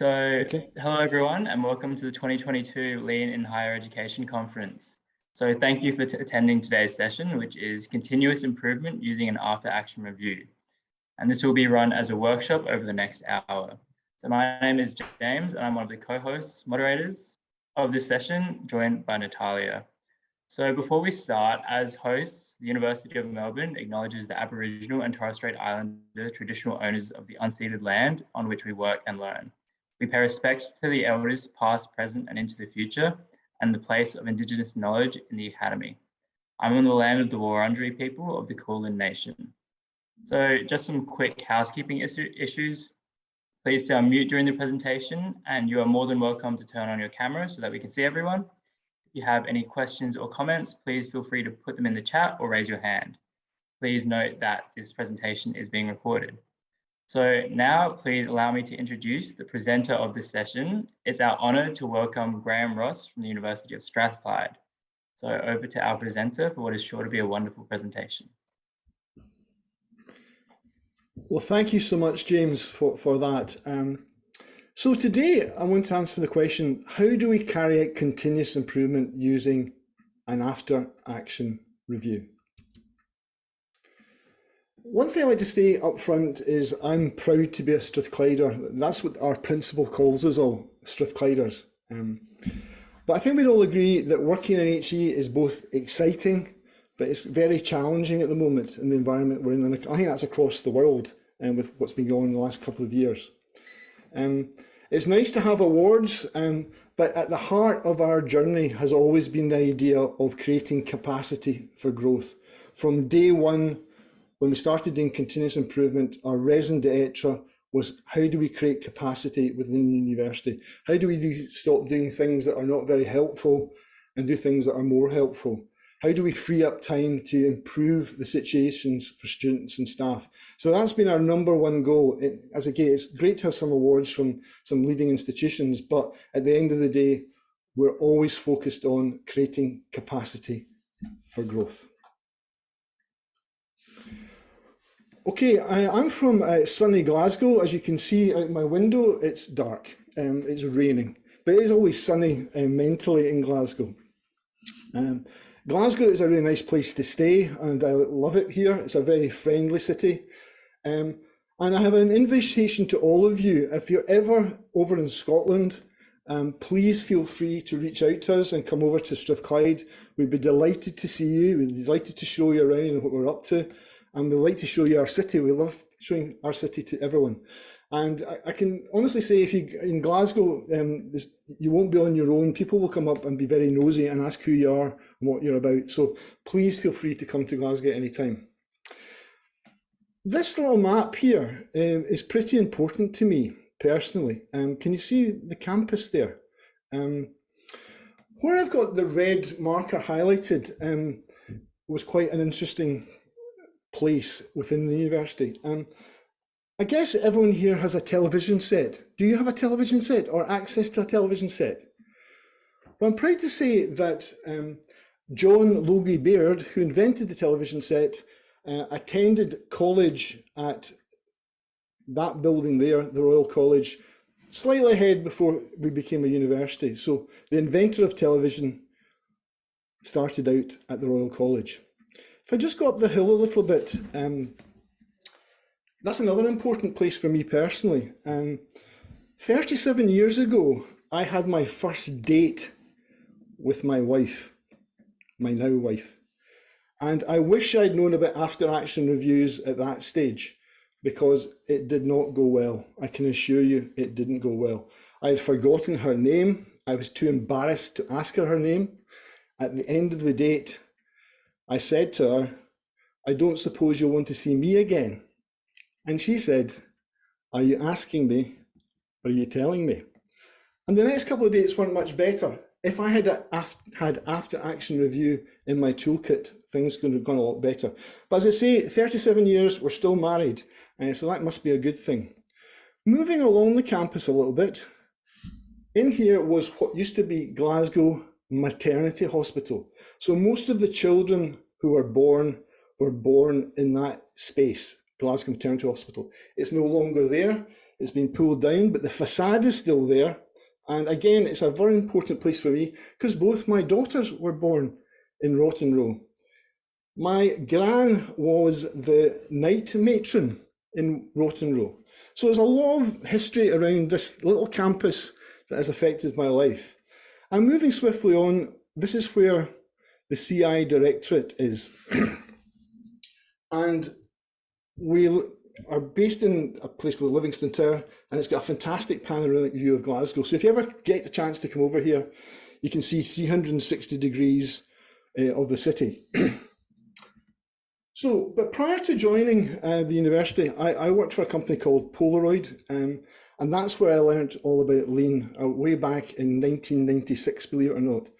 Okay. Hello everyone, and welcome to the 2022 Lean in Higher Education Conference. So, thank you for attending today's session, which is Continuous Improvement Using an After-Action Review. And this will be run as a workshop over the next hour. So, my name is James, and I'm one of the co-hosts, moderators of this session, joined by Natalia. So, before we start, as hosts, the University of Melbourne acknowledges the Aboriginal and Torres Strait Islander traditional owners of the unceded land on which we work and learn. We pay respect to the elders past, present and into the future and the place of Indigenous knowledge in the Academy. I'm on the land of the Wurundjeri people of the Kulin Nation. So just some quick housekeeping issues. Please stay on mute during the presentation, and you are more than welcome to turn on your camera so that we can see everyone. If you have any questions or comments, please feel free to put them in the chat or raise your hand. Please note that this presentation is being recorded. So now please allow me to introduce the presenter of this session. It's our honour to welcome Graham Ross from the University of Strathclyde. So over to our presenter for what is sure to be a wonderful presentation. Well, thank you so much, James, for that. So today I want to answer the question, how do we carry out continuous improvement using an after-action review? One thing I like to say up front is I'm proud to be a Strathclyder. That's what our principal calls us all, Strathclyders. But I think we'd all agree that working in HE is both exciting, but it's very challenging at the moment in the environment we're in. And I think that's across the world with what's been going on in the last couple of years. It's nice to have awards, but at the heart of our journey has always been the idea of creating capacity for growth. From day one, when we started doing continuous improvement, our raison d'etre was how do we create capacity within the university? How do we stop doing things that are not very helpful and do things that are more helpful? How do we free up time to improve the situations for students and staff? So that's been our number one goal. It's great to have some awards from some leading institutions, but at the end of the day, we're always focused on creating capacity for growth. Okay, I'm from sunny Glasgow. As you can see out my window, it's dark, it's raining, but it is always sunny mentally in Glasgow. Glasgow is a really nice place to stay, and I love it here. It's a very friendly city. And I have an invitation to all of you. If you're ever over in Scotland, please feel free to reach out to us and come over to Strathclyde. We'd be delighted to see you. We'd be delighted to show you around and what we're up to. And we'd like to show you our city. We love showing our city to everyone. And I can honestly say, if you in Glasgow, you won't be on your own. People will come up and be very nosy and ask who you are and what you're about. So please feel free to come to Glasgow at any time. This little map here is pretty important to me personally. Can you see the campus there? Where I've got the red marker highlighted was quite an interesting place within the university. I guess everyone here has a television set. Do you have a television set or access to a television set? Well, I'm proud to say that John Logie Baird, who invented the television set, attended college at that building there, the Royal College, slightly ahead before we became a university. So the inventor of television started out at the Royal College. If I just go up the hill a little bit, that's another important place for me personally. 37 years ago, I had my first date with my wife, my now wife. And I wish I'd known about after action reviews at that stage, because it did not go well. I can assure you it didn't go well. I had forgotten her name. I was too embarrassed to ask her name. At the end of the date, I said to her, "I don't suppose you'll want to see me again." And she said, "Are you asking me, or are you telling me?" And the next couple of dates weren't much better. If I had had after action review in my toolkit, things could have gone a lot better. But as I say, 37 years, we're still married, and so that must be a good thing. Moving along the campus a little bit, in here was what used to be Glasgow Maternity Hospital. So most of the children who were born in that space, Glasgow Maternity Hospital. It's no longer there. It's been pulled down, but the facade is still there. And again, it's a very important place for me because both my daughters were born in Rotten Row. My gran was the night matron in Rotten Row. So there's a lot of history around this little campus that has affected my life. And moving swiftly on, this is where the CI Directorate is. And we are based in a place called Livingston Tower, and it's got a fantastic panoramic view of Glasgow. So if you ever get the chance to come over here, you can see 360 degrees of the city. So, but prior to joining the university, I worked for a company called Polaroid, and that's where I learned all about lean way back in 1996, believe it or not.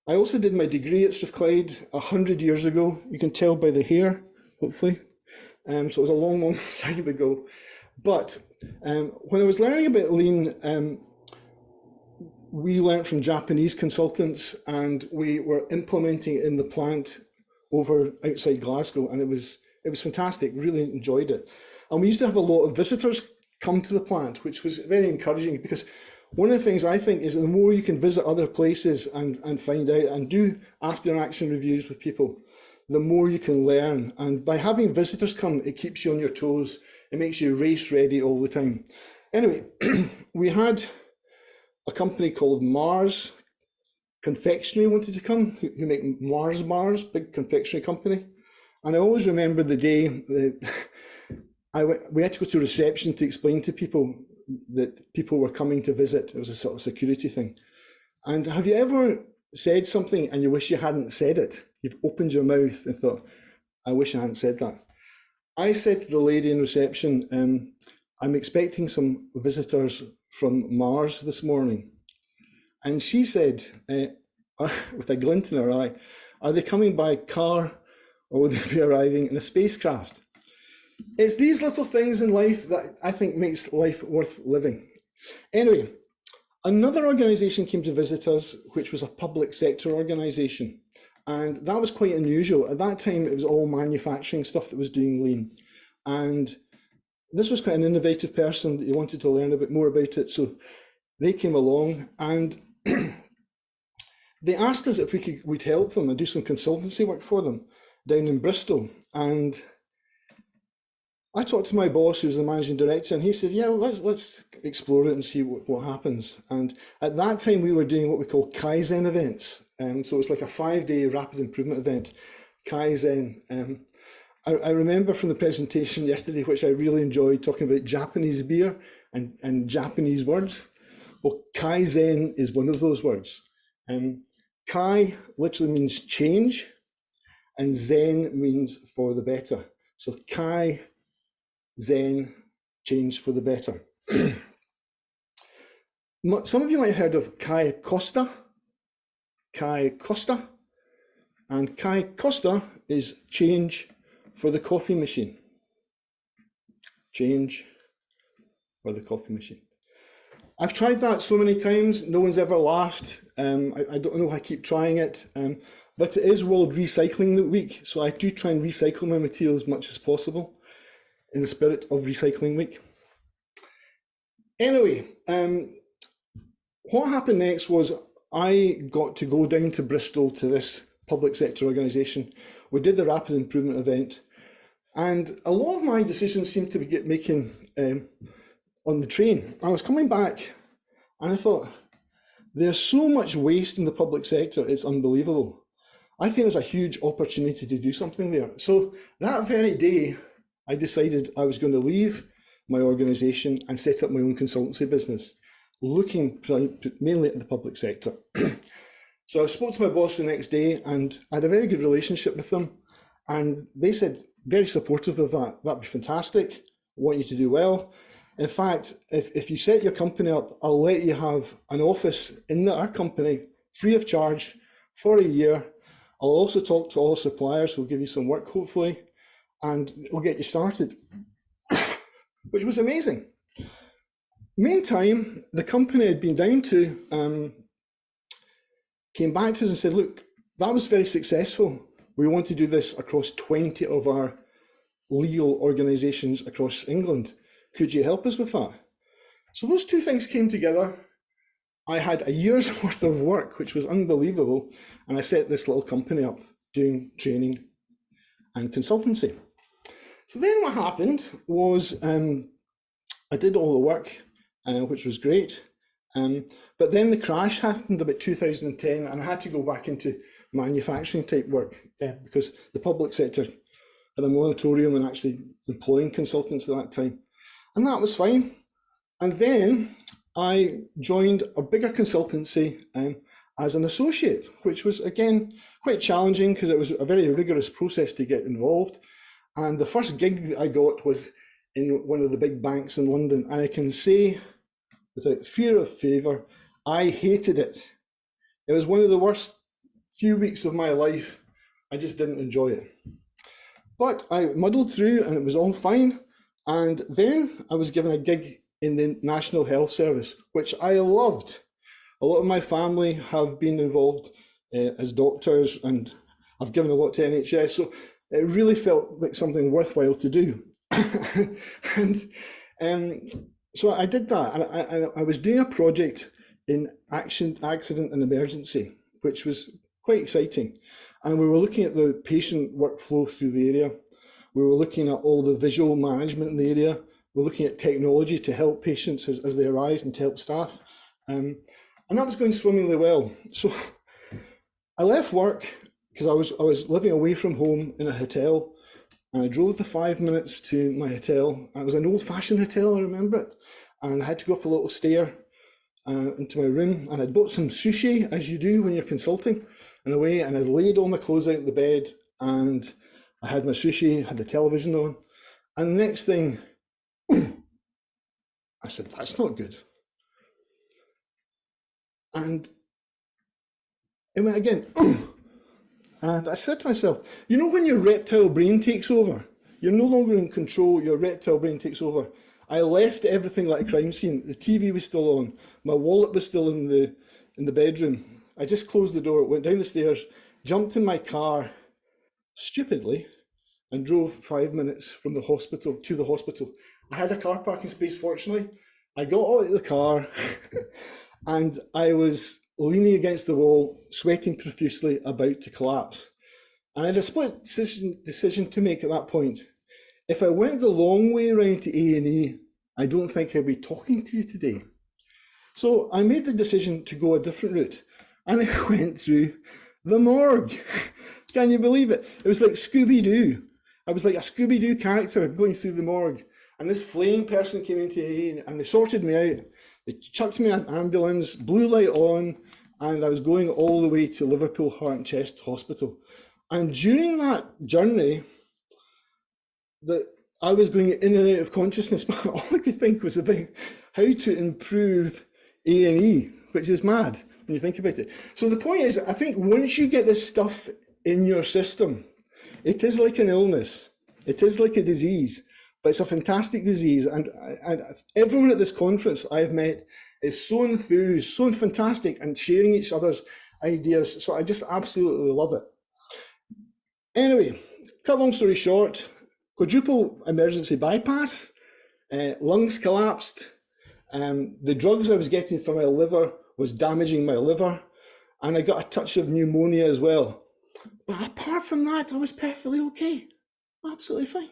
I also did my degree at Strathclyde 100 years ago. You can tell by the hair, hopefully. So it was a long, long time ago. But when I was learning about lean, we learned from Japanese consultants, and we were implementing it in the plant over outside Glasgow, and it was fantastic. Really enjoyed it. And we used to have a lot of visitors come to the plant, which was very encouraging, because one of the things I think is that the more you can visit other places and find out and do after action reviews with people, the more you can learn. And by having visitors come, it keeps you on your toes. It makes you race ready all the time. Anyway, we had a company called Mars Confectionery wanted to come, who make Mars bars, big confectionery company. And I always remember the day that we had to go to reception to explain to people that people were coming to visit. It was a sort of security thing. And have you ever said something and you wish you hadn't said it? You've opened your mouth and thought, I wish I hadn't said that. I said to the lady in reception, I'm expecting some visitors from Mars this morning. And she said, with a glint in her eye, are they coming by car or will they be arriving in a spacecraft? It's these little things in life that I think makes life worth living. Anyway, another organisation came to visit us, which was a public sector organisation. And that was quite unusual. At that time, it was all manufacturing stuff that was doing lean. And this was quite an innovative person that wanted to learn a bit more about it. So they came along and they asked us if we'd help them and do some consultancy work for them down in Bristol. And I talked to my boss, who was the managing director, and he said, yeah, well, let's explore it and see what happens. And at that time, we were doing what we call Kaizen events. So it's like a 5-day rapid improvement event, Kaizen. I remember from the presentation yesterday, which I really enjoyed, talking about Japanese beer and Japanese words. Well, Kaizen is one of those words. Kai literally means change, and Zen means for the better. So Kai, Zen, change for the better. Some of you might have heard of Kai Costa. Kai Costa. And Kai Costa is change for the coffee machine. Change for the coffee machine. I've tried that so many times, no one's ever laughed. I don't know how I keep trying it, but it is World Recycling Week, so I do try and recycle my material as much as possible in the spirit of Recycling Week. Anyway, what happened next was I got to go down to Bristol to this public sector organisation. We did the rapid improvement event, and a lot of my decisions seemed to be making on the train. I was coming back and I thought, there's so much waste in the public sector, it's unbelievable. I think there's a huge opportunity to do something there. So that very day, I decided I was going to leave my organisation and set up my own consultancy business, looking mainly at the public sector. So I spoke to my boss the next day and I had a very good relationship with them. And they said, very supportive of that. That'd be fantastic. I want you to do well. In fact, if you set your company up, I'll let you have an office in our company free of charge for a year. I'll also talk to all suppliers who'll give you some work, hopefully, and we'll get you started, which was amazing. Meantime, the company I'd been down to came back to us and said, look, that was very successful. We want to do this across 20 of our legal organisations across England. Could you help us with that? So those two things came together. I had a year's worth of work, which was unbelievable, and I set this little company up doing training and consultancy. So then what happened was I did all the work, which was great, but then the crash happened about 2010, and I had to go back into manufacturing type work because the public sector had a moratorium on actually employing consultants at that time, and that was fine. And then I joined a bigger consultancy as an associate, which was, again, quite challenging because it was a very rigorous process to get involved. And the first gig that I got was in one of the big banks in London. And I can say, without fear of favour, I hated it. It was one of the worst few weeks of my life. I just didn't enjoy it. But I muddled through and it was all fine. And then I was given a gig in the National Health Service, which I loved. A lot of my family have been involved as doctors, and I've given a lot to NHS, so it really felt like something worthwhile to do. So I did that, and I was doing a project in accident and emergency, which was quite exciting. And we were looking at the patient workflow through the area. We were looking at all the visual management in the area. We're looking at technology to help patients as they arrive and to help staff. And that was going swimmingly well. So I left work because I was living away from home in a hotel, and I drove the 5 minutes to my hotel. It was an old-fashioned hotel, I remember it. And I had to go up a little stair into my room, and I'd bought some sushi, as you do when you're consulting, in a way, and I laid all my clothes out in the bed, and I had my sushi, had the television on, and the next thing, I said, that's not good. And it went again. And I said to myself, you know when your reptile brain takes over? You're no longer in control, your reptile brain takes over. I left everything like a crime scene. The TV was still on. My wallet was still in the bedroom. I just closed the door, went down the stairs, jumped in my car, stupidly, and drove 5 minutes from the hospital to the hospital. I had a car parking space, fortunately. I got out of the car and I was leaning against the wall, sweating profusely, about to collapse. And I had a split decision to make at that point. If I went the long way around to A&E, I don't think I'd be talking to you today. So I made the decision to go a different route, and I went through the morgue. Can you believe it? It was like Scooby-Doo. I was like a Scooby-Doo character going through the morgue. And this fleeing person came into A&E and they sorted me out. They chucked me in an ambulance, blue light on, and I was going all the way to Liverpool Heart and Chest Hospital. And during that journey, I was going in and out of consciousness, but all I could think was about how to improve A&E, which is mad when you think about it. So the point is, I think once you get this stuff in your system, it is like an illness. It is like a disease. But it's a fantastic disease, and everyone at this conference I've met is so enthused, so fantastic, and sharing each other's ideas. So I just absolutely love it. Anyway, cut long story short, quadruple emergency bypass, lungs collapsed, the drugs I was getting for my liver was damaging my liver, and I got a touch of pneumonia as well. But apart from that, I was perfectly okay, absolutely fine.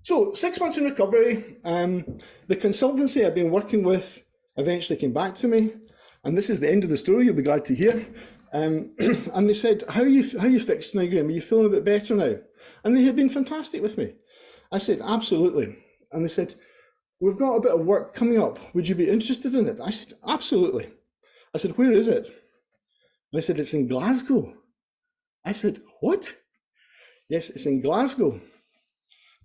So 6 months in recovery, the consultancy I've been working with eventually came back to me, and this is the end of the story, you'll be glad to hear. And they said, how are you fixed now, Graham? Are you feeling a bit better now? And they had been fantastic with me. I said, absolutely. And they said, we've got a bit of work coming up. Would you be interested in it? I said, absolutely. I said, where is it? And they said, it's in Glasgow. I said, what? Yes, it's in Glasgow.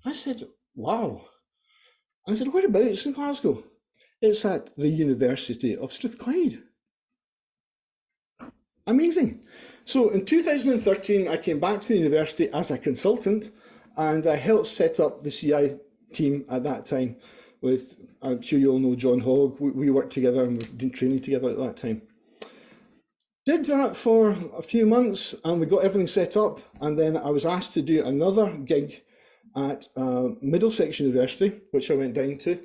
I said, wow. I said, whereabouts in Glasgow? It's at the University of Strathclyde. Amazing. So in 2013, I came back to the university as a consultant, and I helped set up the CI team at that time with, I'm sure you all know John Hogg. We worked together and we were doing training together at that time. Did that for a few months and we got everything set up, and then I was asked to do another gig at Middlesex University, which I went down to,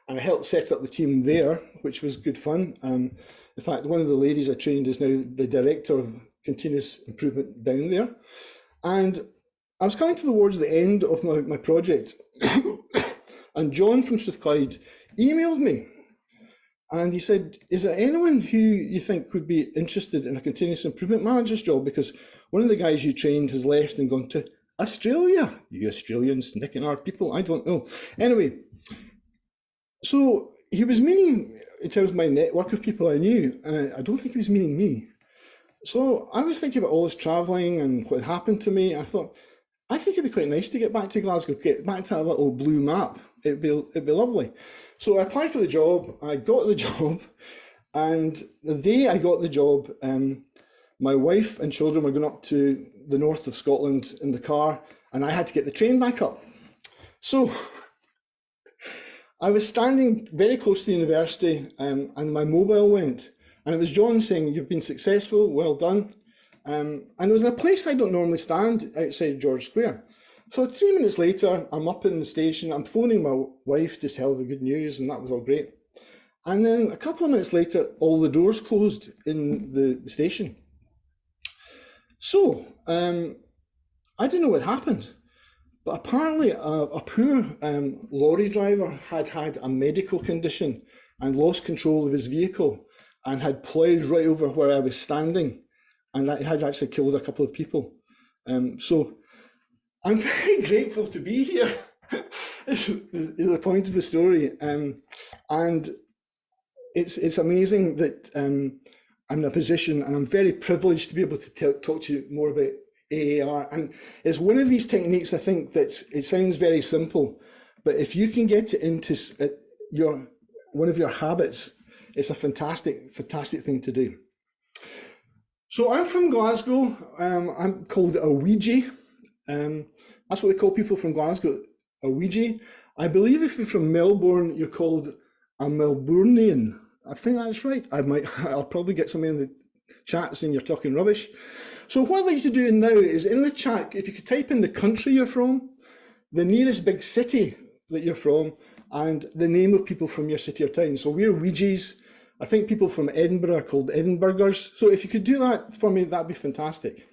and I helped set up the team there, which was good fun. In fact, one of the ladies I trained is now the director of continuous improvement down there. And I was coming towards the end of my project, and John from Strathclyde emailed me. And he said, is there anyone who you think would be interested in a continuous improvement manager's job? Because one of the guys you trained has left and gone to Australia. You Australians nicking our people, I don't know. Anyway, so he was meaning, in terms of my network of people I knew, I don't think he was meaning me. So I was thinking about all this travelling and what happened to me. I thought, I think it'd be quite nice to get back to Glasgow, get back to that little blue map. It'd be lovely. So I applied for the job, I got the job, and the day I got the job, my wife and children were going up to the north of Scotland in the car, and I had to get the train back up. So I was standing very close to the university, and my mobile went, and it was John saying, you've been successful, well done. And it was in a place I don't normally stand, outside George Square. So 3 minutes later, I'm up in the station, I'm phoning my wife to tell the good news, and that was all great. And then a couple of minutes later, all the doors closed in the station. So I didn't know what happened, but apparently a poor lorry driver had a medical condition and lost control of his vehicle and had ploughed right over where I was standing, and that had actually killed a couple of people. So I'm very grateful to be here, is the point of the story. And it's amazing that I'm in a position, and I'm very privileged to be able to talk to you more about AAR. And it's one of these techniques, I think, that it sounds very simple, but if you can get it into one of your habits, it's a fantastic thing to do. So I'm from Glasgow. I'm called a Ouija. That's what we call people from Glasgow, a Ouija. I believe if you're from Melbourne, you're called a Melbourneian. I think that's right. I'll probably get somebody in the chat saying you're talking rubbish. So what I'd like to do now is in the chat, if you could type in the country you're from, the nearest big city that you're from, and the name of people from your city or town. So we're Ouijas. I think people from Edinburgh are called Edinburghers. So if you could do that for me, that'd be fantastic.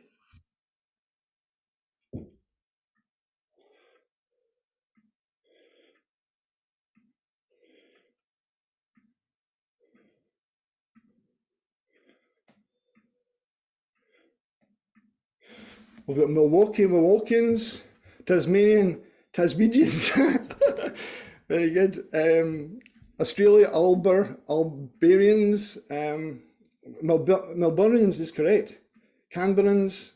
We've got Milwaukee, Milwaukeeans, Tasmanians. Very good. Australia, Albarians, Melbournians is correct. Canberrans,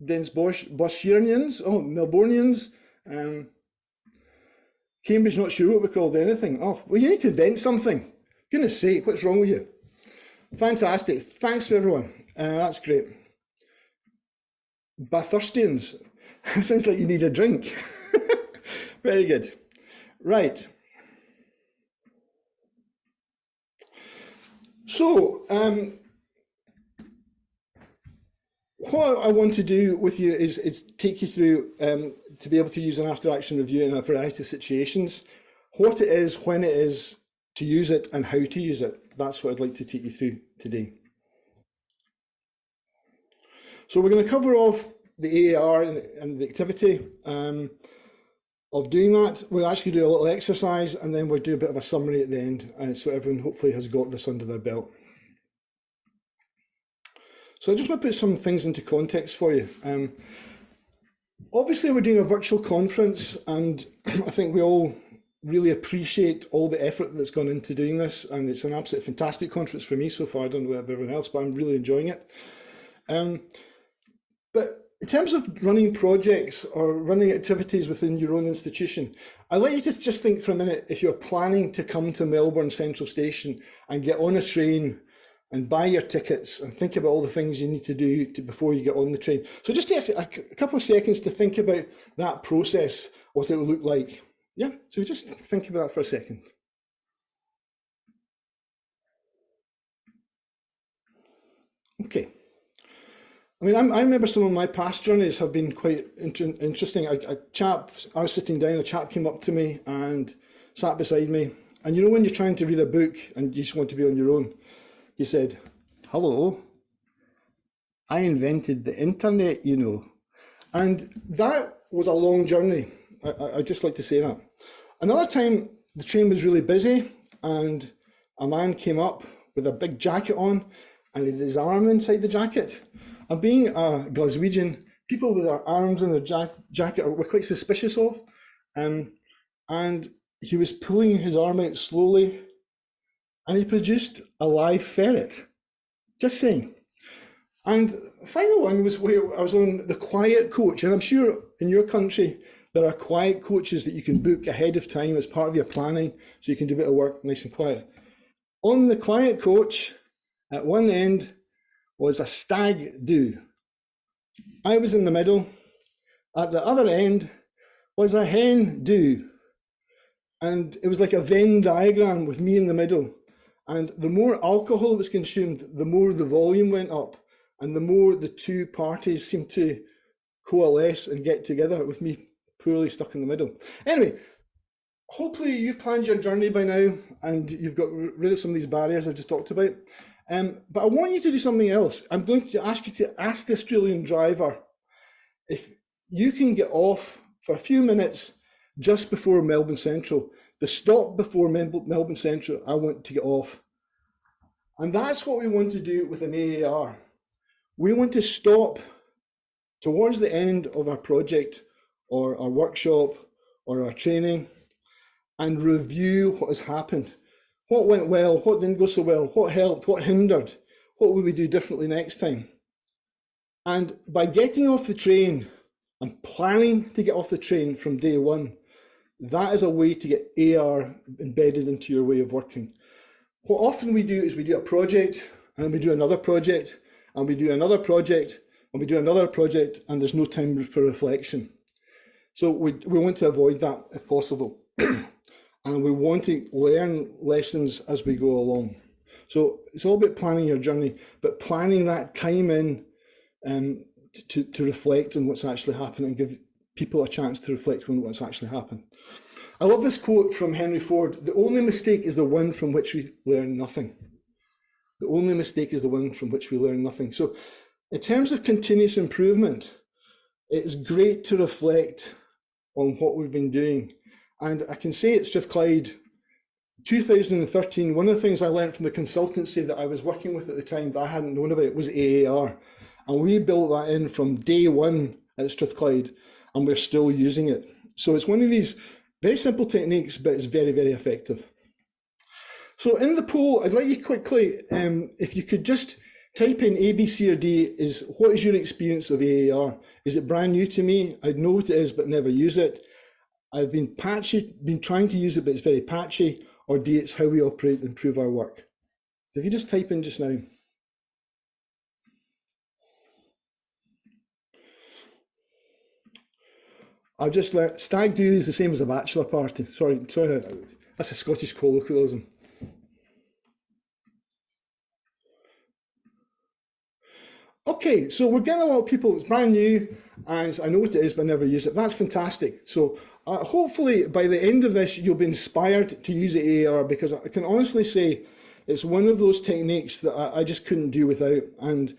Boschianians, Melbournians. Cambridge, not sure what we're called anything. Oh, well, you need to invent something. Goodness sake, what's wrong with you? Fantastic. Thanks for everyone. That's great. Bathurstians. Sounds like you need a drink. Very good. Right. So, what I want to do with you is take you through to be able to use an after-action review in a variety of situations, what it is, when it is, to use it, and how to use it. That's what I'd like to take you through today. So we're going to cover off the AAR and the activity of doing that. We'll actually do a little exercise, and then we'll do a bit of a summary at the end, so everyone hopefully has got this under their belt. So I just want to put some things into context for you. Obviously, we're doing a virtual conference, and I think we all really appreciate all the effort that's gone into doing this, and it's an absolutely fantastic conference for me so far. I don't know about everyone else, but I'm really enjoying it. But in terms of running projects or running activities within your own institution, I'd like you to just think for a minute, if you're planning to come to Melbourne Central Station and get on a train and buy your tickets and think about all the things you need to do before you get on the train. So just take a couple of seconds to think about that process, what it will look like. Yeah, so just think about that for a second. Okay. I mean, I remember some of my past journeys have been quite interesting. A chap, I was sitting down, a chap came up to me and sat beside me. And you know, when you're trying to read a book and you just want to be on your own, he said, "Hello, I invented the internet, you know." And that was a long journey. I'd just like to say that. Another time, the train was really busy and a man came up with a big jacket on and he had his arm inside the jacket. And being a Glaswegian, people with their arms in their jacket were quite suspicious of. And he was pulling his arm out slowly and he produced a live ferret. Just saying. And the final one was where I was on the quiet coach. And I'm sure in your country, there are quiet coaches that you can book ahead of time as part of your planning so you can do a bit of work nice and quiet. On the quiet coach, at one end was a stag do. I was in the middle. At the other end was a hen do. And it was like a Venn diagram with me in the middle. And the more alcohol was consumed, the more the volume went up and the more the two parties seemed to coalesce and get together, with me poorly stuck in the middle. Anyway, hopefully you've planned your journey by now and you've got rid of some of these barriers I've just talked about. But I want you to do something else. I'm going to ask you to ask the Australian driver if you can get off for a few minutes just before Melbourne Central. The stop before Melbourne Central, I want to get off. And that's what we want to do with an AAR. We want to stop towards the end of our project or our workshop or our training and review what has happened. What went well, what didn't go so well, what helped, what hindered, what would we do differently next time? And by getting off the train and planning to get off the train from day one, that is a way to get AR embedded into your way of working. What often we do is we do a project and we do another project and we do another project and we do another project and there's no time for reflection. So we want to avoid that if possible. And we want to learn lessons as we go along. So it's all about planning your journey, but planning that time in to reflect on what's actually happened and give people a chance to reflect on what's actually happened. I love this quote from Henry Ford: "The only mistake is the one from which we learn nothing." The only mistake is the one from which we learn nothing. So in terms of continuous improvement, it's great to reflect on what we've been doing. And I can say at Strathclyde, 2013, one of the things I learned from the consultancy that I was working with at the time that I hadn't known about was AAR. And we built that in from day one at Strathclyde, and we're still using it. So it's one of these very simple techniques, but it's very, very effective. So in the poll, I'd like you quickly, if you could just type in A, B, C, or D, what is your experience of AAR? Is it brand new to me? I know what it is, but never use it. I've been trying to use it, but it's very patchy. Or D, it's how we operate and improve our work. So if you just type in just now. I've just learned stag do is the same as a bachelor party. Sorry, that's a Scottish colloquialism. Okay, so we're getting a lot of people, it's brand new, and I know what it is, but I never use it. That's fantastic. So hopefully by the end of this, you'll be inspired to use the AAR, because I can honestly say it's one of those techniques that I just couldn't do without. And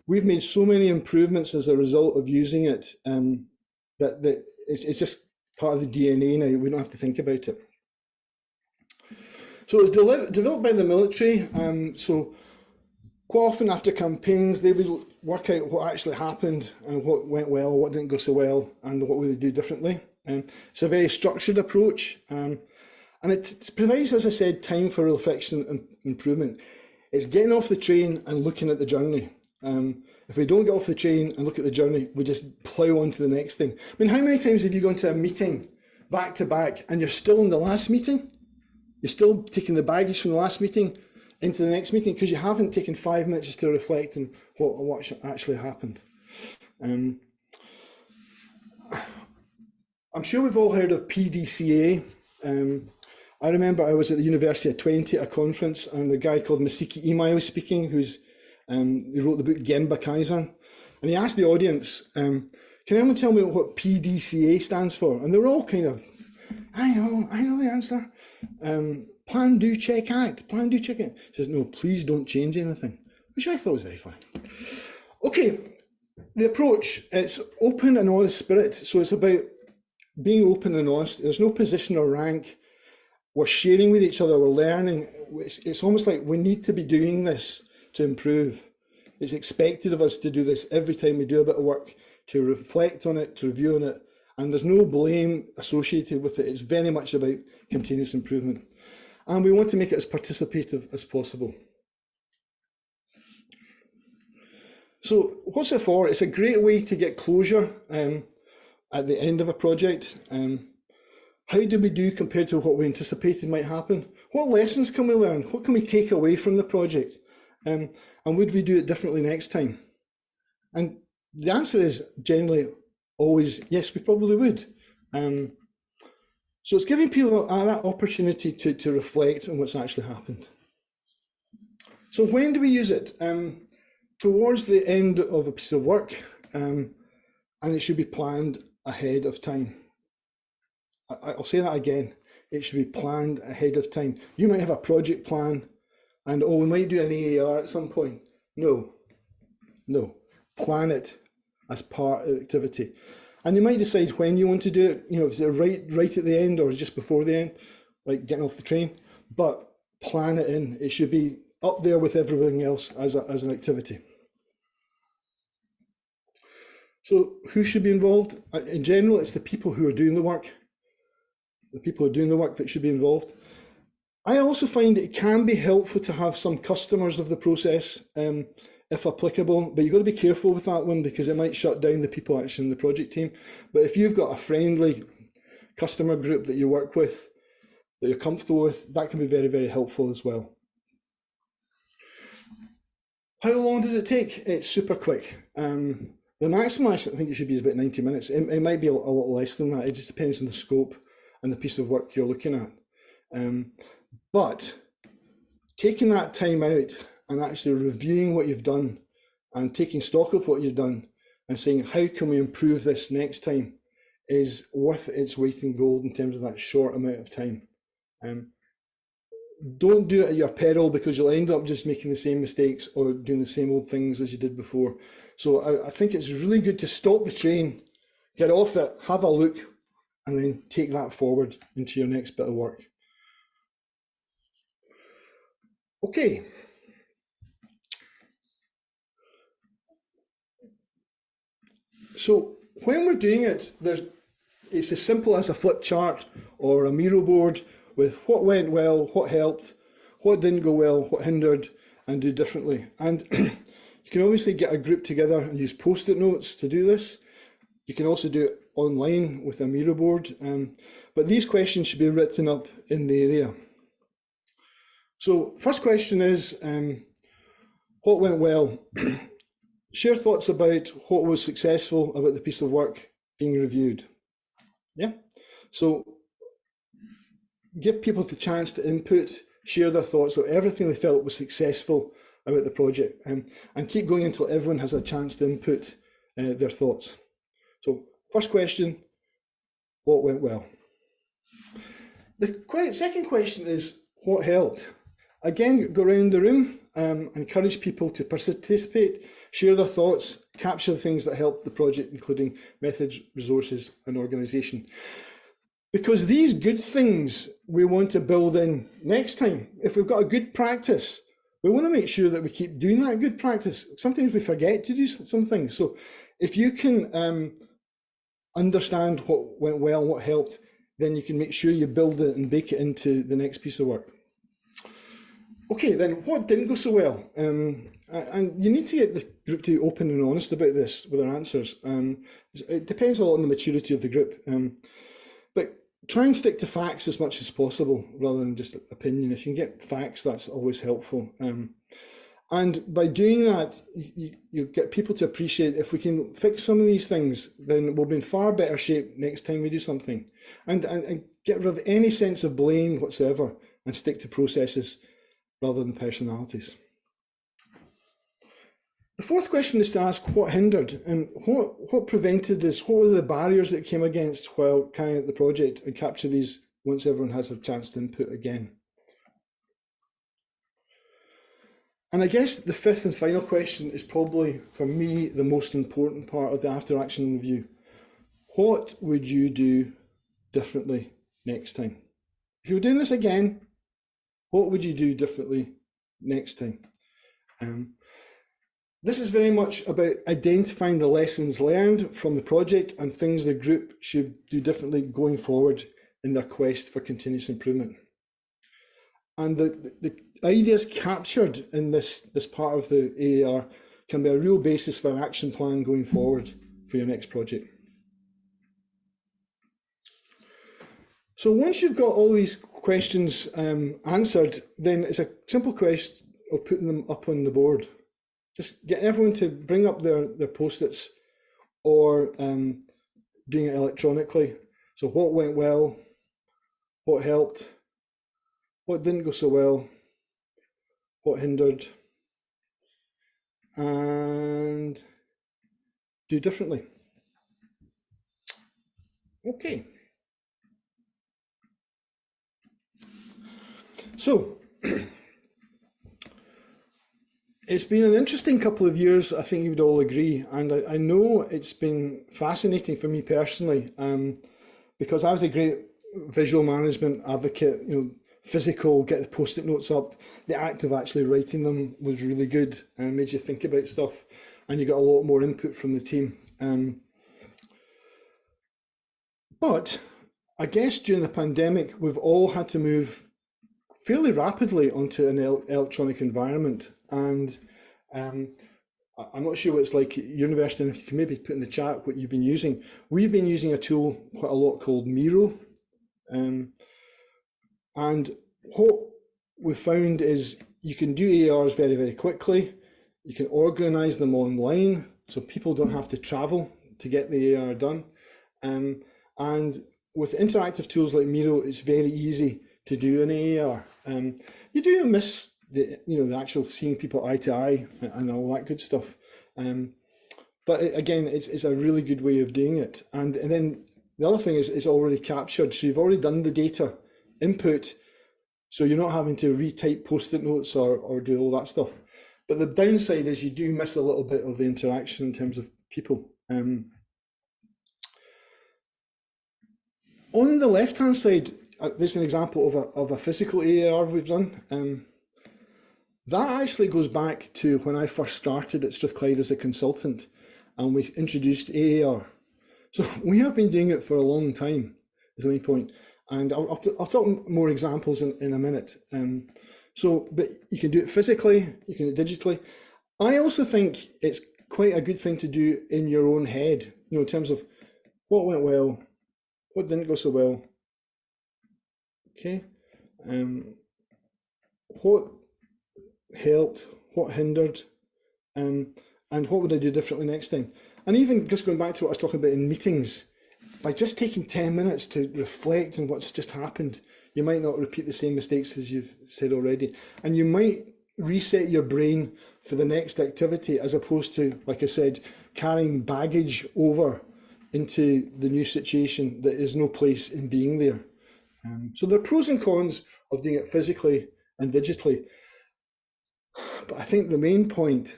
we've made so many improvements as a result of using it that it's just part of the DNA now. We don't have to think about it. So it's developed by the military. So quite often after campaigns, they would work out what actually happened and what went well, what didn't go so well, and what would they do differently. It's a very structured approach, and it provides, as I said, time for reflection and improvement. It's getting off the train and looking at the journey. If we don't get off the train and look at the journey, we just plough on to the next thing. I mean, how many times have you gone to a meeting back to back and you're still in the last meeting? You're still taking the baggage from the last meeting into the next meeting because you haven't taken 5 minutes just to reflect on what actually happened. I'm sure we've all heard of PDCA. I remember I was at the University of Twente at a conference, and the guy called Masiki Imai was speaking, he wrote the book Genba Kaizen. And he asked the audience, can anyone tell me what PDCA stands for? And they were all kind of, I know the answer. Plan, do, check, act. Plan, do, check, act. He says, no, please don't change anything, which I thought was very funny. Okay, the approach, it's open and honest spirit. So it's about being open and honest. There's no position or rank. We're sharing with each other, we're learning. It's almost like we need to be doing this to improve. It's expected of us to do this every time we do a bit of work, to reflect on it, to review on it, and there's no blame associated with it. It's very much about continuous improvement. And we want to make it as participative as possible. So what's it for? It's a great way to get closure at the end of a project. How do we do compared to what we anticipated might happen? What lessons can we learn? What can we take away from the project? And would we do it differently next time? And the answer is generally always, yes, we probably would. So it's giving people that opportunity to reflect on what's actually happened. So when do we use it? Towards the end of a piece of work, and it should be planned ahead of time. I'll say that again. It should be planned ahead of time. You might have a project plan and, we might do an AAR at some point. No. Plan it as part of the activity. And you might decide when you want to do it, is it right at the end or just before the end, like getting off the train, but plan it in. It should be up there with everything else as an activity. So who should be involved? In general, it's the people who are doing the work. The people who are doing the work that should be involved. I also find it can be helpful to have some customers of the process, if applicable, but you've got to be careful with that one because it might shut down the people actually in the project team. But if you've got a friendly customer group that you work with, that you're comfortable with, that can be very, very helpful as well. How long does it take? It's super quick. The maximum I think it should be is about 90 minutes. It might be a lot less than that. It just depends on the scope and the piece of work you're looking at. But taking that time out and actually reviewing what you've done and taking stock of what you've done and saying, how can we improve this next time, is worth its weight in gold in terms of that short amount of time. Don't do it at your peril because you'll end up just making the same mistakes or doing the same old things as you did before. So I think it's really good to stop the train, get off it, have a look, and then take that forward into your next bit of work. Okay. So when we're doing it, it's as simple as a flip chart or a Miro board with what went well, what helped, what didn't go well, what hindered, and do differently. And you can obviously get a group together and use post-it notes to do this. You can also do it online with a Miro board, but these questions should be written up in the area. So first question is, what went well? Share thoughts about what was successful about the piece of work being reviewed. Yeah, so give people the chance to input, share their thoughts, so everything they felt was successful about the project, and keep going until everyone has a chance to input their thoughts. So first question, what went well? The second question is, what helped? Again, go around the room, encourage people to participate, share their thoughts, capture the things that helped the project, including methods, resources, and organisation. Because these good things we want to build in next time. If we've got a good practice, we want to make sure that we keep doing that good practice. Sometimes we forget to do some things. So if you can understand what went well, what helped, then you can make sure you build it and bake it into the next piece of work. Okay, then what didn't go so well? And you need to get the group to be open and honest about this with their answers. It depends a lot on the maturity of the group. But try and stick to facts as much as possible rather than just opinion. If you can get facts, that's always helpful. And by doing that, you get people to appreciate if we can fix some of these things, then we'll be in far better shape next time we do something. And get rid of any sense of blame whatsoever and stick to processes rather than personalities. The fourth question is to ask what hindered and what prevented this. What were the barriers that came against while carrying out the project, and capture these once everyone has a chance to input again. And I guess the fifth and final question is probably, for me, the most important part of the after action review. What would you do differently next time? If you were doing this again, what would you do differently next time? This is very much about identifying the lessons learned from the project and things the group should do differently going forward in their quest for continuous improvement. And the ideas captured in this part of the AAR can be a real basis for an action plan going forward for your next project. So once you've got all these questions answered, then it's a simple question of putting them up on the board. Just getting everyone to bring up their Post-its, or doing it electronically. So what went well, what helped, what didn't go so well, what hindered, and do differently. Okay. So, it's been an interesting couple of years, I think you would all agree, and I know it's been fascinating for me personally, because I was a great visual management advocate, physical, get the Post-it notes up. The act of actually writing them was really good and made you think about stuff, and you got a lot more input from the team. But I guess during the pandemic, we've all had to move fairly rapidly onto an electronic environment, and I'm not sure what it's like at university, and if you can maybe put in the chat what you've been using. We've been using a tool quite a lot called Miro, and what we've found is you can do AARs very, very quickly. You can organise them online, so people don't have to travel to get the AAR done. And with interactive tools like Miro, it's very easy to do an AAR. You do miss the actual seeing people eye to eye and all that good stuff. But again, it's a really good way of doing it. And then the other thing is it's already captured. So you've already done the data input, so you're not having to retype Post-it notes or do all that stuff. But the downside is you do miss a little bit of the interaction in terms of people. On the left-hand side, there's an example of a physical AAR we've done. That actually goes back to when I first started at Strathclyde as a consultant, and we introduced AAR. So we have been doing it for a long time, is the main point. And I'll talk more examples in a minute. But you can do it physically, you can do it digitally. I also think it's quite a good thing to do in your own head, in terms of what went well, what didn't go so well. Okay, what helped, what hindered, and what would I do differently next time? And even just going back to what I was talking about in meetings, by just taking 10 minutes to reflect on what's just happened, you might not repeat the same mistakes as you've said already, and you might reset your brain for the next activity, as opposed to, like I said, carrying baggage over into the new situation that is no place in being there. So there are pros and cons of doing it physically and digitally. But I think the main point,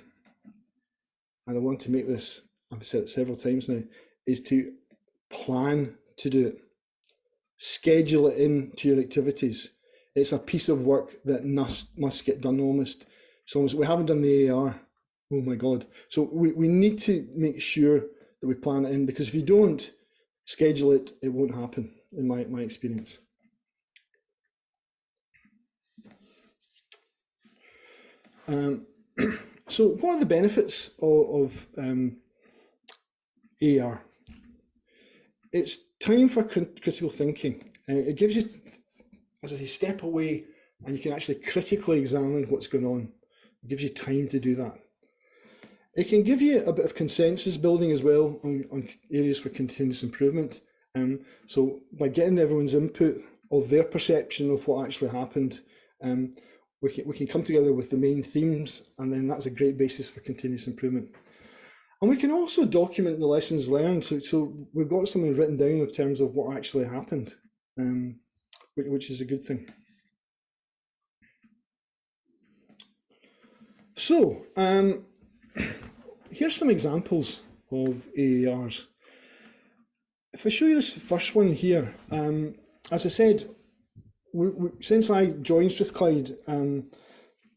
and I want to make this, I've said it several times now, is to plan to do it. Schedule it into your activities. It's a piece of work that must get done almost. So we haven't done the AAR. Oh my God. So we need to make sure that we plan it in, because if you don't schedule it, it won't happen, in my experience. So what are the benefits of AAR? It's time for critical thinking. It gives you, as I say, step away, and you can actually critically examine what's going on. It gives you time to do that. It can give you a bit of consensus building as well on areas for continuous improvement. So by getting everyone's input of their perception of what actually happened, we can come together with the main themes, and then that's a great basis for continuous improvement. And we can also document the lessons learned, so we've got something written down in terms of what actually happened, which is a good thing. So here's some examples of AARs. If I show you this first one here, as I said, since I joined Strathclyde,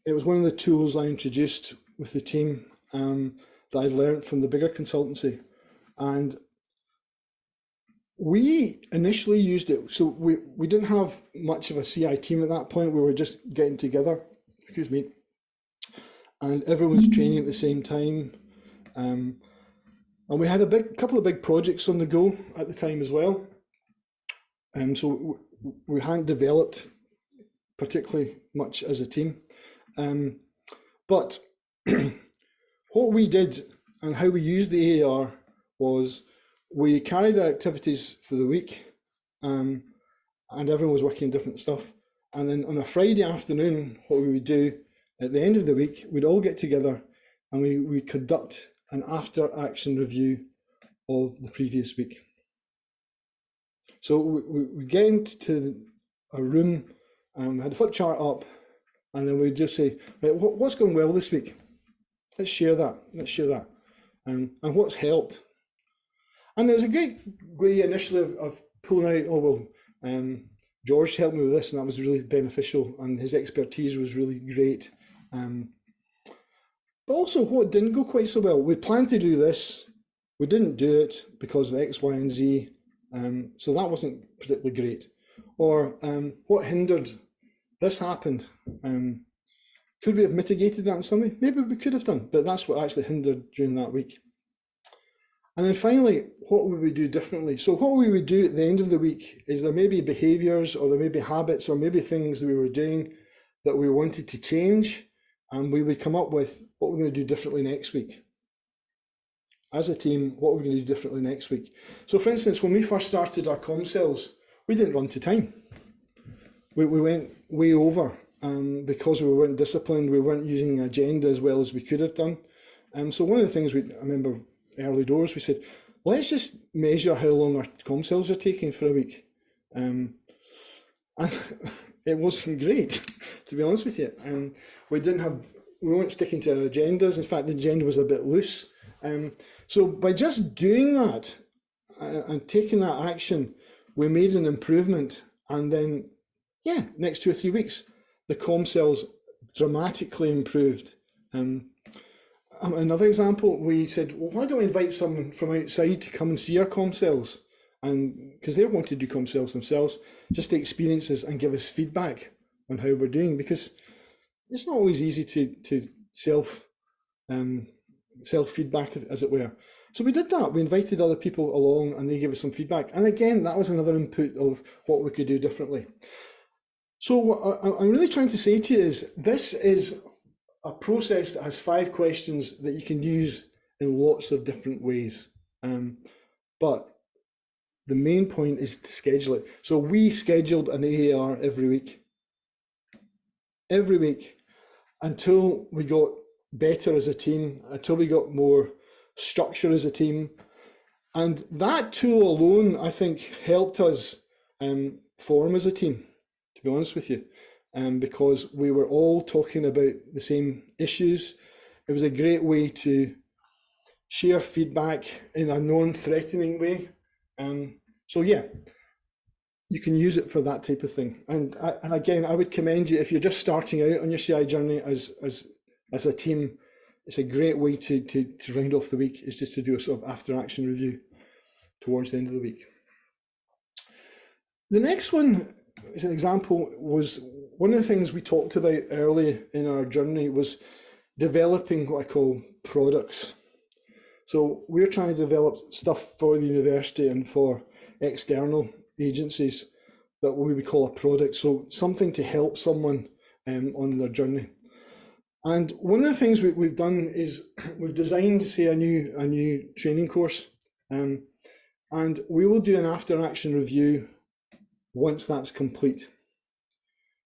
it was one of the tools I introduced with the team that I'd learned from the bigger consultancy. And we initially used it, so we didn't have much of a CI team at that point. We were just getting together, excuse me, and everyone was training at the same time. And we had a couple of big projects on the go at the time as well. So we hadn't developed particularly much as a team. But what we did and how we used the AAR was we carried our activities for the week, and everyone was working on different stuff. And then on a Friday afternoon, what we would do at the end of the week, we'd all get together and we conduct an after action review of the previous week. So we get into a room, had a flip chart up, and then we'd just say, right, what's going well this week? Let's share that. And what's helped. And there's a great way initially of pulling out, George helped me with this, and that was really beneficial, and his expertise was really great. But also what didn't go quite so well, we planned to do this, we didn't do it because of X, Y, and Z, so that wasn't particularly great. Or what hindered, this happened. Could we have mitigated that in some way? Maybe we could have done, but that's what actually hindered during that week. And then finally, what would we do differently? So what we would do at the end of the week is there may be behaviours, or there may be habits, or maybe things that we were doing that we wanted to change, and we would come up with what we're going to do differently next week. As a team, what we're going to do differently next week. So for instance, when we first started our comm cells, we didn't run to time. We went way over because we weren't disciplined, we weren't using an agenda as well as we could have done. So one of the things I remember early doors, we said, let's just measure how long our comm cells are taking for a week. And it wasn't great, to be honest with you. We weren't sticking to our agendas. In fact, the agenda was a bit loose. So by just doing that and taking that action, we made an improvement. And then, next 2 or 3 weeks, the comm cells dramatically improved. Another example, we said, well, why don't we invite someone from outside to come and see our comm cells? And because they want to do comm cells themselves, just to experience us and give us feedback on how we're doing, because it's not always easy to self feedback, as it were. So we did that. We invited other people along and they gave us some feedback. And again, that was another input of what we could do differently. So what I'm really trying to say to you is, this is a process that has 5 questions that you can use in lots of different ways. But the main point is to schedule it. So we scheduled an AAR every week, until we got better as a team, until we got more structure as a team. And that tool alone, I think, helped us form as a team, to be honest with you, because we were all talking about the same issues. It was a great way to share feedback in a non-threatening way. So yeah, you can use it for that type of thing. And again, I would commend you, if you're just starting out on your CI journey as a team, it's a great way to round off the week, is just to do a sort of after action review towards the end of the week. The next one, as an example, was one of the things we talked about early in our journey was developing what I call products. So we're trying to develop stuff for the university and for external agencies that we would call a product. So something to help someone on their journey. And one of the things we've done is we've designed, say, a new training course, and we will do an after action review once that's complete.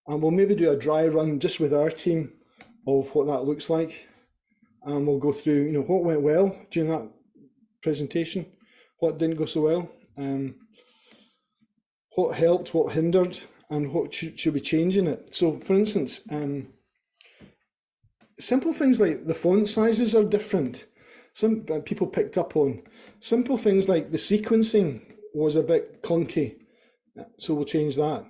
And we'll maybe do a dry run just with our team of what that looks like. And we'll go through, you know, what went well during that presentation, what didn't go so well, what helped, what hindered, and what should we change in it. So, for instance, simple things like the font sizes are different. Some people picked up on. Simple things like the sequencing was a bit clunky, so we'll change that.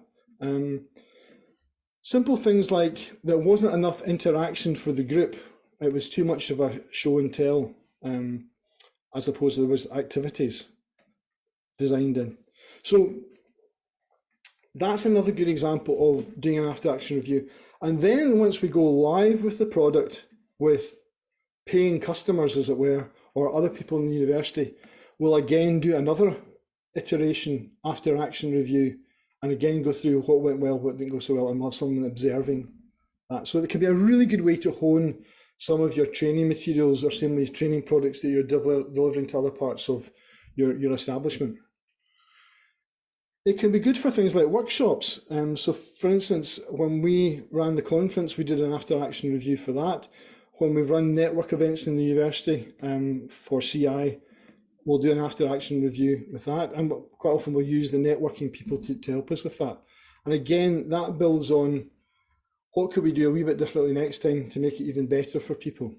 Simple things like there wasn't enough interaction for the group. It was too much of a show and tell, as opposed to there was activities designed in. So that's another good example of doing an after action review. And then once we go live with the product with paying customers, as it were, or other people in the university, we'll again do another iteration after action review and again go through what went well, what didn't go so well, and we'll have someone observing that. So it can be a really good way to hone some of your training materials or some of these training products that you're delivering to other parts of your establishment. It can be good for things like workshops. So for instance, when we ran the conference, we did an after action review for that. When we've run network events in the university for CI, we'll do an after action review with that. And quite often we'll use the networking people to help us with that. And again, that builds on what could we do a wee bit differently next time to make it even better for people.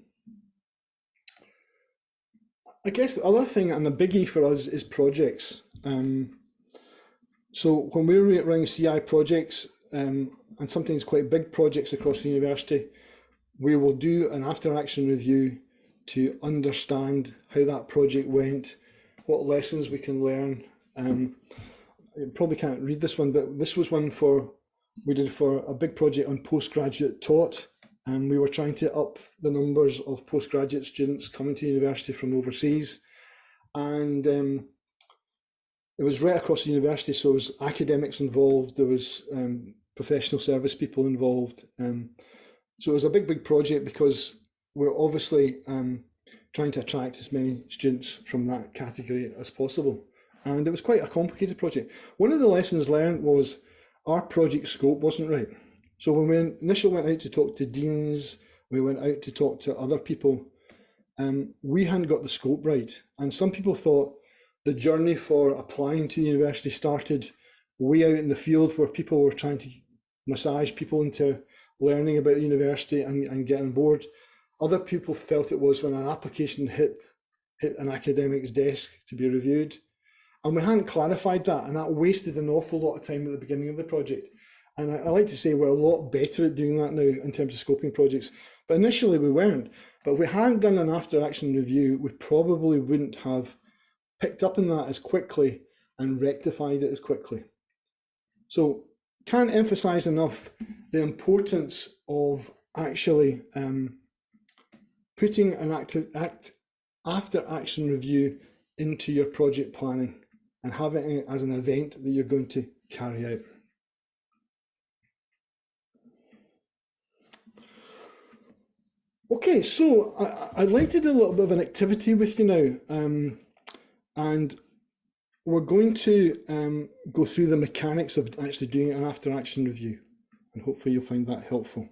I guess the other thing and a biggie for us is projects. So when we're running CI projects, and sometimes quite big projects across the university, we will do an after action review to understand how that project went, what lessons we can learn. You probably can't read this one, but this was one we did for a big project on postgraduate taught, and we were trying to up the numbers of postgraduate students coming to university from overseas. And it was right across the university, so there was academics involved, there was professional service people involved. So it was a big project because we're obviously trying to attract as many students from that category as possible. And it was quite a complicated project. One of the lessons learned was our project scope wasn't right. So when we initially went out to talk to deans, we went out to talk to other people, we hadn't got the scope right. And some people thought the journey for applying to university started way out in the field where people were trying to massage people into learning about the university and get on board. Other people felt it was when an application hit an academic's desk to be reviewed. And we hadn't clarified that, and that wasted an awful lot of time at the beginning of the project. And I like to say we're a lot better at doing that now in terms of scoping projects. But initially we weren't. But if we hadn't done an after action review, we probably wouldn't have picked up on that as quickly and rectified it as quickly. So can't emphasize enough the importance of actually putting an after action review into your project planning and having it as an event that you're going to carry out. Okay, so I'd like to do a little bit of an activity with you now. And we're going to go through the mechanics of actually doing an after action review, and hopefully you'll find that helpful.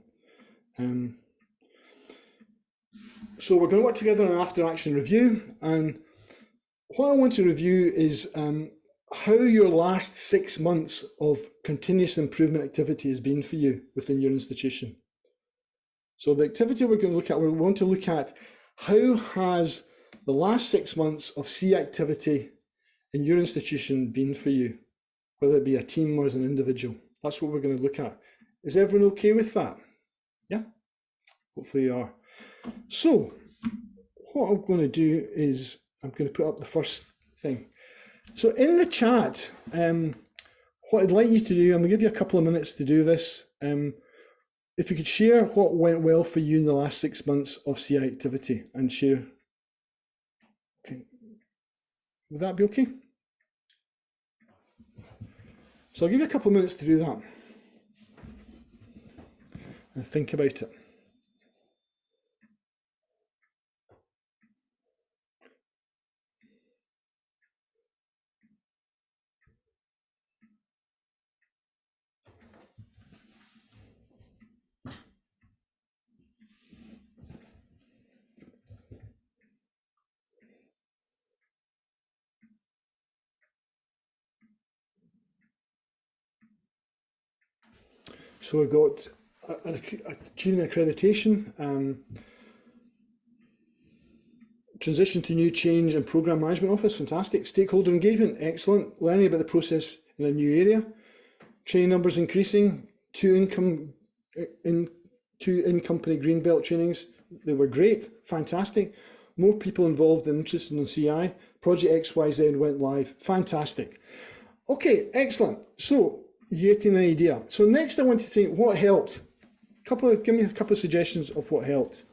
So we're going to work together on an after action review, and what I want to review is how your last 6 months of continuous improvement activity has been for you within your institution. So the activity we're going to look at, we want to look at how has the last 6 months of C activity in your institution been for you, whether it be a team or as an individual. That's what we're going to look at. Is everyone okay with that? Yeah, hopefully you are. So what I'm going to do is I'm going to put up the first thing. So in the chat, what I'd like you to do, I'm going to give you a couple of minutes to do this. If you could share what went well for you in the last 6 months of CI activity and share. Okay. Would that be okay? So I'll give you a couple of minutes to do that and think about it. So we've got achieving accreditation, transition to new change and program management office, fantastic. Stakeholder engagement, excellent. Learning about the process in a new area. Training numbers increasing. Two in-company greenbelt trainings, they were great, fantastic. More people involved and interested in CI. Project XYZ went live, fantastic. Okay, excellent. So you're getting an idea. So next I want to think what helped. Give me a couple of suggestions of what helped.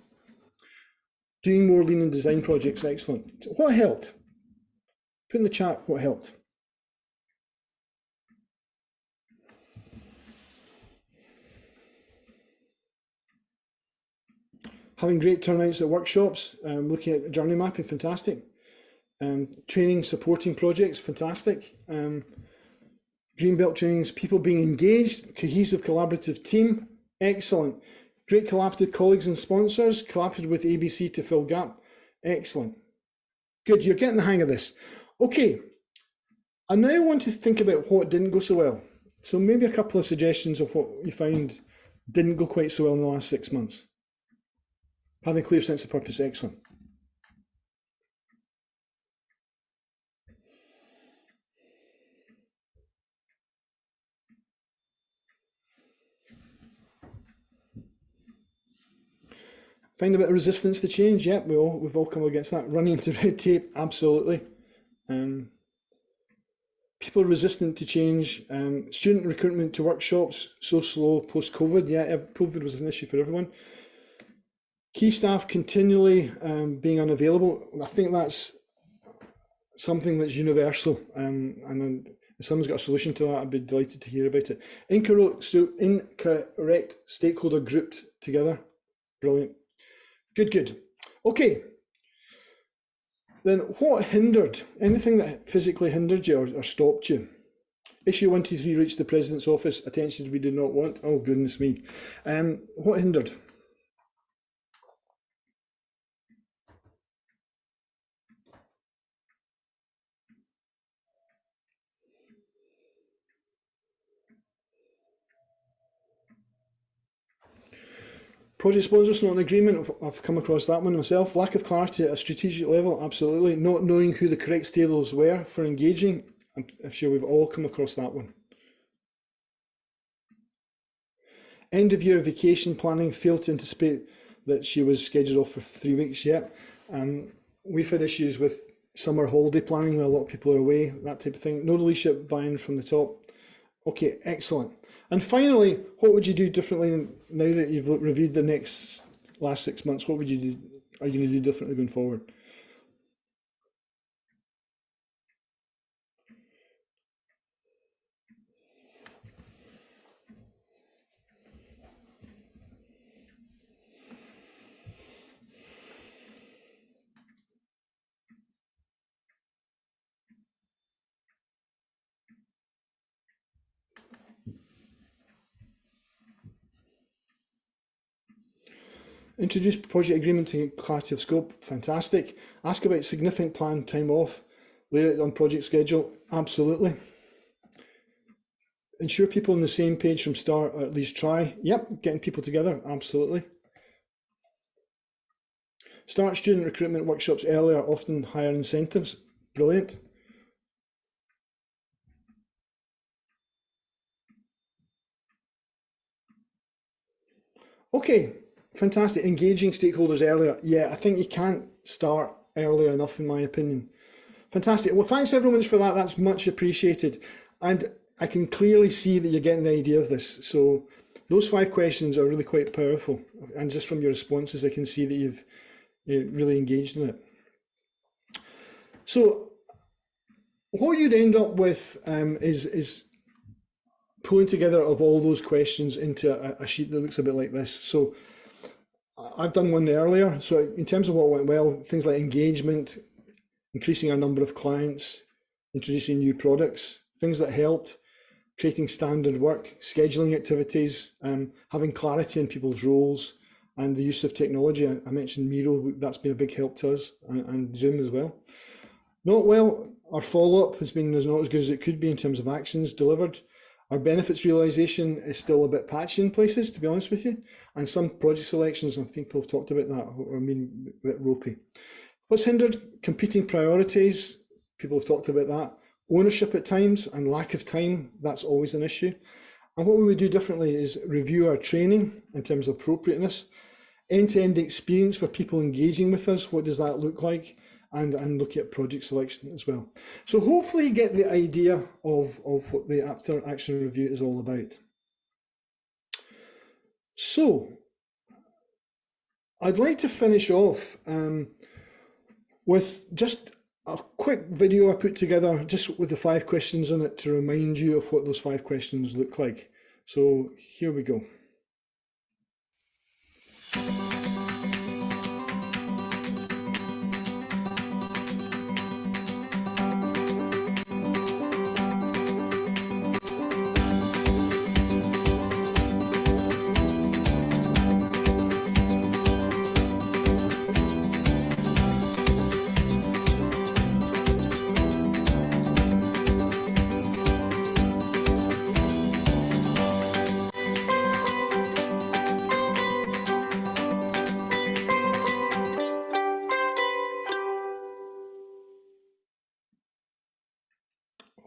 Doing more lean and design projects, excellent. So what helped? Put in the chat what helped. Having great turnouts at workshops, looking at journey mapping, fantastic. Training, supporting projects, fantastic. Greenbelt trainings, people being engaged, cohesive, collaborative team, excellent. Great collaborative colleagues and sponsors, collaborated with ABC to fill gap, excellent. Good, you're getting the hang of this. Okay, I now want to think about what didn't go so well. So maybe a couple of suggestions of what you found didn't go quite so well in the last 6 months. Having a clear sense of purpose, excellent. Find a bit of resistance to change, yep, we've all come against that. Running into red tape, absolutely. People resistant to change. Student recruitment to workshops, so slow post-COVID. Yeah, COVID was an issue for everyone. Key staff continually being unavailable. I think that's something that's universal, and if someone's got a solution to that, I'd be delighted to hear about it. Incorrect stakeholder grouped together. Brilliant. Good. Okay. Then what hindered? Anything that physically hindered you or stopped you? Issue 123 reached the President's office. Attention we did not want. Oh, goodness me. What hindered? Project sponsors not in agreement. I've come across that one myself. Lack of clarity at a strategic level, absolutely. Not knowing who the correct stakeholders were for engaging. I'm sure we've all come across that one. End of year vacation planning, failed to anticipate that she was scheduled off for 3 weeks yet. We've had issues with summer holiday planning where a lot of people are away, that type of thing. No leadership buy-in from the top. Okay, excellent. And finally, what would you do differently now that you've reviewed the last 6 months? What would you do? Are you going to do differently going forward? Introduce project agreement and clarity of scope, fantastic. Ask about significant planned time off, layer it on project schedule, absolutely. Ensure people on the same page from start, or at least try. Yep, getting people together, absolutely. Start student recruitment workshops earlier, often higher incentives, brilliant. Okay, fantastic. Engaging stakeholders earlier. Yeah, I think you can't start earlier enough, in my opinion. Fantastic. Well, thanks everyone for that. That's much appreciated. And I can clearly see that you're getting the idea of this. So those 5 questions are really quite powerful. And just from your responses, I can see that you've really engaged in it. So what you'd end up with is pulling together of all those questions into a sheet that looks a bit like this. So I've done one earlier. So in terms of what went well, things like engagement, increasing our number of clients, introducing new products, things that helped, creating standard work, scheduling activities, having clarity in people's roles, and the use of technology. I mentioned Miro, that's been a big help to us, and Zoom as well. Not well, our follow-up has been not as good as it could be in terms of actions delivered. Our benefits realisation is still a bit patchy in places, to be honest with you, and some project selections, and people have talked about that, are a bit ropey. What's hindered? Competing priorities, people have talked about that. Ownership at times and lack of time, that's always an issue. And what we would do differently is review our training in terms of appropriateness, end-to-end experience for people engaging with us, what does that look like, and look at project selection as well. So hopefully you get the idea of what the after action review is all about. So I'd like to finish off with just a quick video I put together just with the 5 questions on it to remind you of what those 5 questions look like. So here we go.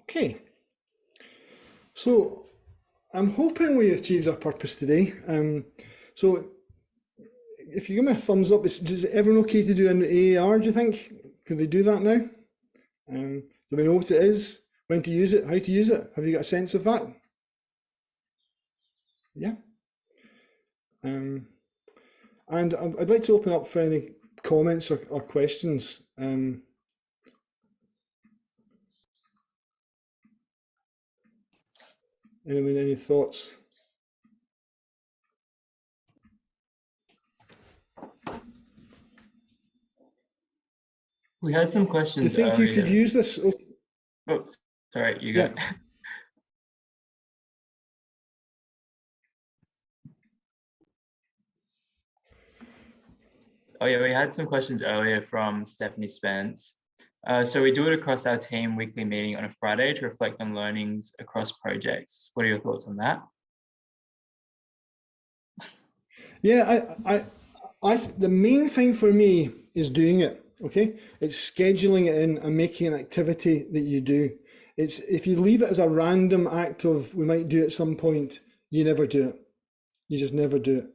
Okay, so I'm hoping we achieved our purpose today. So if you give me a thumbs up, is everyone okay to do an AAR, do you think? Could they do that now? Do we know what it is, when to use it, how to use it? Have you got a sense of that? Yeah. And I'd like to open up for any comments or questions. Anyone, any thoughts? We had some Do questions. you think you could use this? Oh, sorry, you go. Yeah. Oh yeah, we had some questions earlier from Stephanie Spence. So we do it across our team weekly meeting on a Friday to reflect on learnings across projects. What are your thoughts on that? Yeah, the main thing for me is doing it. Okay, it's scheduling it in and making an activity that you do. It's if you leave it as a random act of we might do it at some point, you never do it. You just never do it.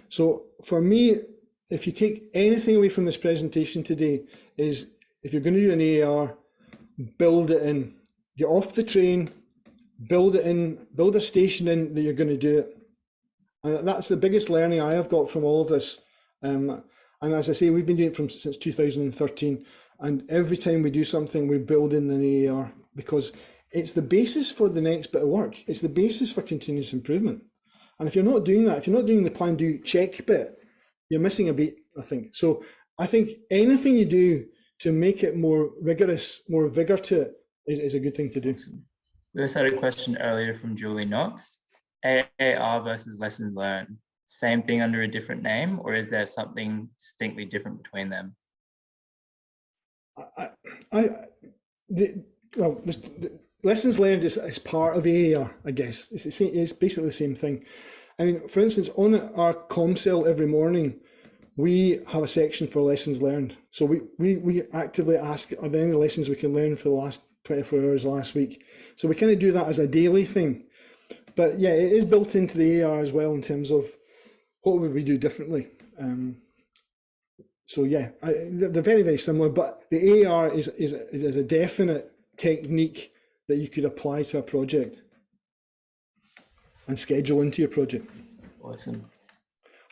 So for me, if you take anything away from this presentation today, is if you're going to do an AAR, build it in. Get off the train, build it in, build a station in that you're going to do it. And that's the biggest learning I have got from all of this. And as I say, we've been doing it since 2013. And every time we do something, we build in an AAR because it's the basis for the next bit of work. It's the basis for continuous improvement. And if you're not doing that, if you're not doing the plan, do, check bit, you're missing a beat, I think. So I think anything you do to make it more rigorous, more vigor to it is a good thing to do. We also had a question earlier from Julie Knox. AAR versus lessons learned, same thing under a different name, or is there something distinctly different between them? The lessons learned is part of AAR, I guess. It's basically the same thing. I mean, for instance, on our ComCell every morning, we have a section for lessons learned. So we actively ask, are there any lessons we can learn for the last 24 hours last week? So we kind of do that as a daily thing. But yeah, it is built into the AAR as well in terms of what would we do differently. So yeah, they're very, very similar, but the AAR is a definite technique that you could apply to a project and schedule into your project. Awesome.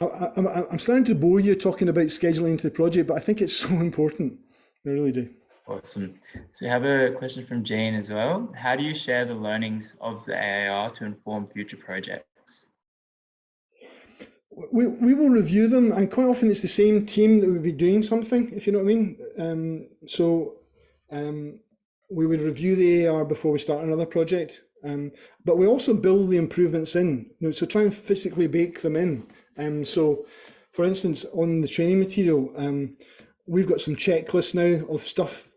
I'm starting to bore you talking about scheduling into the project, but I think it's so important. I really do. Awesome. So we have a question from Jane as well. How do you share the learnings of the AAR to inform future projects? We will review them, and quite often it's the same team that would be doing something, if you know what I mean. We would review the AAR before we start another project, but we also build the improvements in. So try and physically bake them in. So, for instance, on the training material, we've got some checklists now of stuff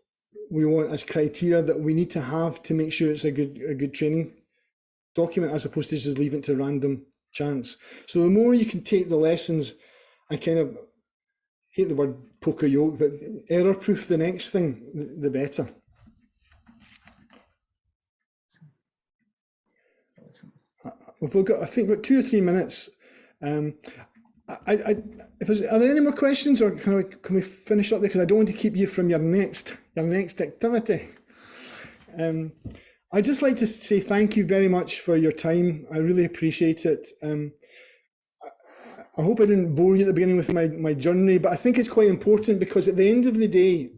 we want as criteria that we need to have to make sure it's a good training document as opposed to just leave it to random chance. So the more you can take the lessons and kind of, hate the word poke a yoke, but error proof the next thing, the better. We've got, I think, about 2 or 3 minutes. Are there any more questions, or can we finish up there? Because I don't want to keep you from your next activity. I'd just like to say thank you very much for your time. I really appreciate it. I hope I didn't bore you at the beginning with my journey, but I think it's quite important, because at the end of the day,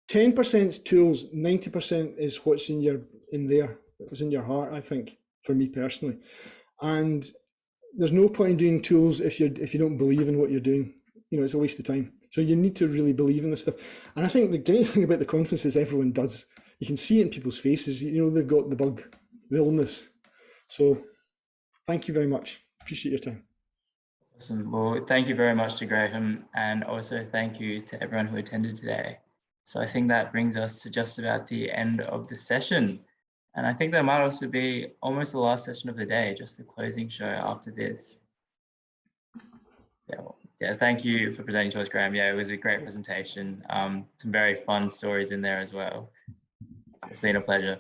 10% is tools, 90% is what's in there, what's in your heart, I think, for me personally. And there's no point in doing tools if you don't believe in what you're doing. You know, it's a waste of time. So you need to really believe in this stuff. And I think the great thing about the conference is everyone does. You can see it in people's faces. You know, they've got the bug, the illness. So thank you very much. Appreciate your time. Awesome. Well, thank you very much to Graham, and also thank you to everyone who attended today. So I think that brings us to just about the end of the session. And I think that might also be almost the last session of the day, just the closing show after this. Yeah, thank you for presenting to us, Graham. Yeah, it was a great presentation. Some very fun stories in there as well. It's been a pleasure.